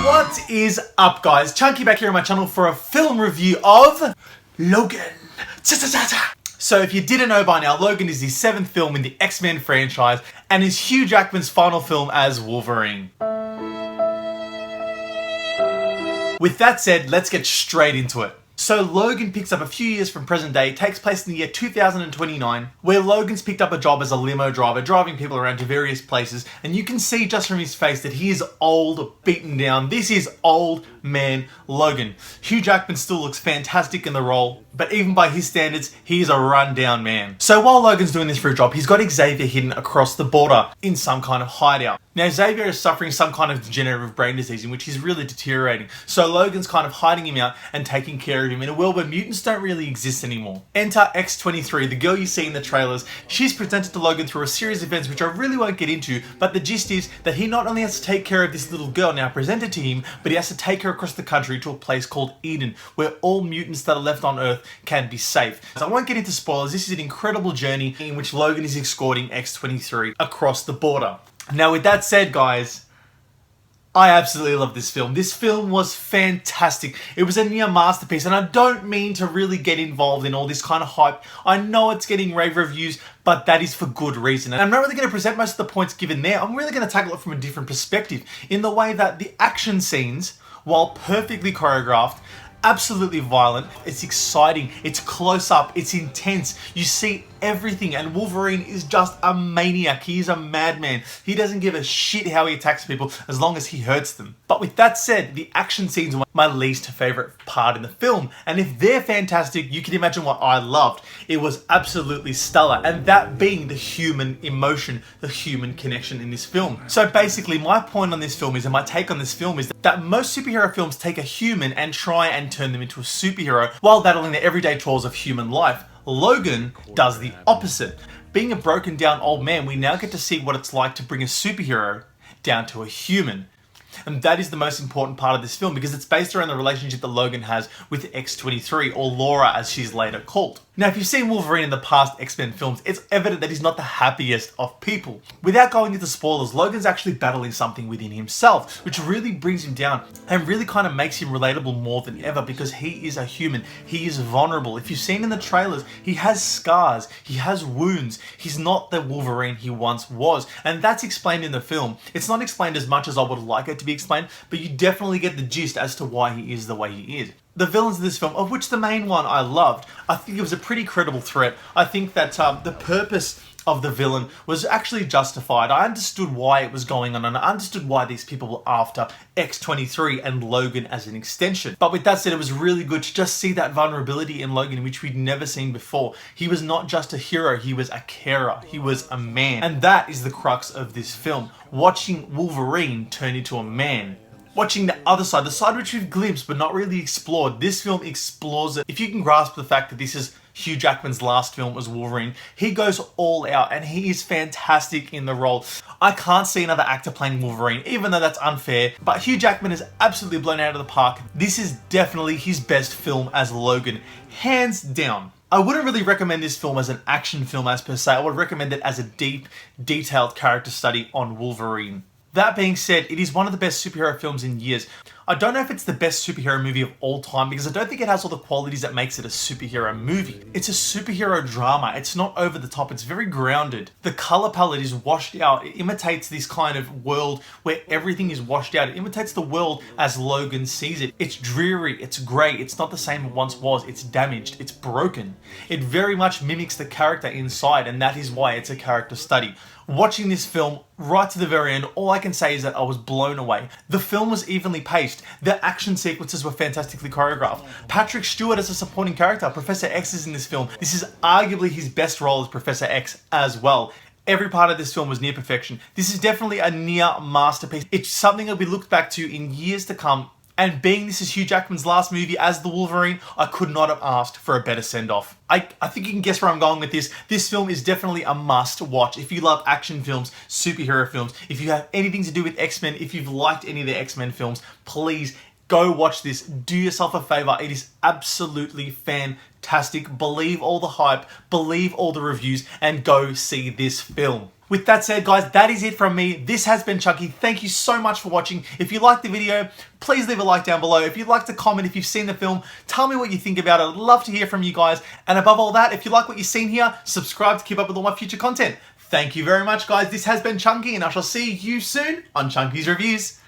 What is up, guys? Chunky back here on my channel for a film review of Logan. So if you didn't know by now, Logan is the 7th film in the X-Men franchise and is Hugh Jackman's final film as Wolverine. With that said, let's get straight into it. So Logan picks up a few years from present day, takes place in the year 2029, where Logan's picked up a job as a limo driver, driving people around to various places, and you can see just from his face that he is old, beaten down. This is old man Logan. Hugh Jackman still looks fantastic in the role, but even by his standards, he is a run-down man. So while Logan's doing this for a job, he's got Xavier hidden across the border in some kind of hideout. Now Xavier is suffering some kind of degenerative brain disease in which he's really deteriorating. So Logan's kind of hiding him out and taking care of him in a world where mutants don't really exist anymore. Enter X-23, the girl you see in the trailers. She's presented to Logan through a series of events which I really won't get into, but the gist is that he not only has to take care of this little girl now presented to him, but he has to take her across the country to a place called Eden, where all mutants that are left on Earth can be safe. So I won't get into spoilers. This is an incredible journey in which Logan is escorting X-23 across the border. Now with that said, guys, I absolutely love this film. This film was fantastic. It was a near masterpiece, and I don't mean to really get involved in all this kind of hype. I know it's getting rave reviews, but that is for good reason. And I'm not really going to present most of the points given there. I'm really going to tackle it from a different perspective, in the way that the action scenes, while perfectly choreographed, absolutely violent, it's exciting, it's close up, it's intense, you see everything, and Wolverine is just a maniac. He is a madman. He doesn't give a shit how he attacks people as long as he hurts them. But with that said, the action scenes are my least favorite part in the film, and if they're fantastic, you can imagine what I loved. It was absolutely stellar, and that being the human emotion, the human connection in this film. So basically, my point on this film is, and my take on this film is, that most superhero films take a human and try and turn them into a superhero while battling the everyday chores of human life. Logan does the opposite. Being a broken down old man, we now get to see what it's like to bring a superhero down to a human. And that is the most important part of this film, because it's based around the relationship that Logan has with X-23, or Laura as she's later called. Now, if you've seen Wolverine in the past X-Men films, it's evident that he's not the happiest of people. Without going into spoilers, Logan's actually battling something within himself, which really brings him down and really kind of makes him relatable more than ever, because he is a human. He is vulnerable. If you've seen in the trailers, he has scars, he has wounds. He's not the Wolverine he once was, and that's explained in the film. It's not explained as much as I would like it to be explained, but you definitely get the gist as to why he is the way he is. The villains of this film, of which the main one I loved, I think it was a pretty credible threat. I think that the purpose of the villain was actually justified. I understood why it was going on, and I understood why these people were after X-23 and Logan as an extension. But with that said, it was really good to just see that vulnerability in Logan, which we'd never seen before. He was not just a hero, he was a carer, he was a man. And that is the crux of this film, watching Wolverine turn into a man. Watching the other side, the side which we've glimpsed but not really explored. This film explores it. If you can grasp the fact that this is Hugh Jackman's last film as Wolverine, he goes all out and he is fantastic in the role. I can't see another actor playing Wolverine, even though that's unfair, but Hugh Jackman is absolutely blown out of the park. This is definitely his best film as Logan, hands down. I wouldn't really recommend this film as an action film as per se. I would recommend it as a deep, detailed character study on Wolverine. That being said, it is one of the best superhero films in years. I don't know if it's the best superhero movie of all time, because I don't think it has all the qualities that makes it a superhero movie. It's a superhero drama. It's not over the top. It's very grounded. The color palette is washed out. It imitates this kind of world where everything is washed out. It imitates the world as Logan sees it. It's dreary. It's grey. It's not the same it once was. It's damaged. It's broken. It very much mimics the character inside, and that is why it's a character study. Watching this film right to the very end, all I can say is that I was blown away. The film was evenly paced. The action sequences were fantastically choreographed. Patrick Stewart as a supporting character, Professor X, is in this film. This is arguably his best role as Professor X as well. Every part of this film was near perfection. This is definitely a near masterpiece. It's something that we look back to in years to come. And being this is Hugh Jackman's last movie as the Wolverine, I could not have asked for a better send-off. I think you can guess where I'm going with this. This film is definitely a must-watch. If you love action films, superhero films, if you have anything to do with X-Men, if you've liked any of the X-Men films, please go watch this. Do yourself a favor. It is absolutely fantastic. Believe all the hype, believe all the reviews, and go see this film. With that said, guys, that is it from me. This has been Chucky. Thank you so much for watching. If you liked the video, please leave a like down below. If you'd like to comment, if you've seen the film, tell me what you think about it. I'd love to hear from you guys. And above all that, if you like what you've seen here, subscribe to keep up with all my future content. Thank you very much, guys. This has been Chunky, and I shall see you soon on Chunky's Reviews.